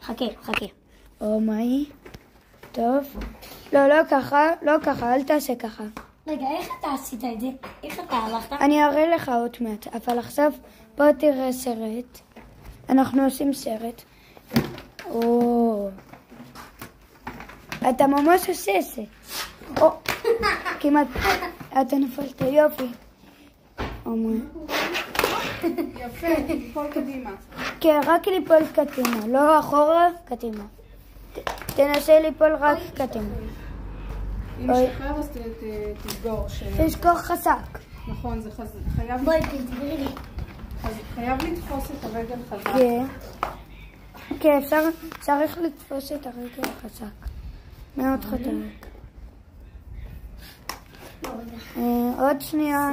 חכה, חכה. מאי. טוב. לא ככה, אל תעשה ככה. רגע, איך אתה עשית את זה? איך אתה הלכת? אני אראה לך עוד מעט, אבל עכשיו בוא תראה סרט. אנחנו עושים סרט. אתה ממש עושה את זה. כמעט. אתה נפלת, יופי. יפה, ליפול קדימה. כן, רק ליפול קדימה, לא אחורה, קדימה. תנסה ליפול רק קדימה. אם שחרר אז תסגור. תסגור חזק. נכון, זה חייב... בואי תסגרי לי. חייב לתפוס את הרגל חזק. כן, צריך לתפוס את הרגל חזק. מאוד חזק. עוד שנייה.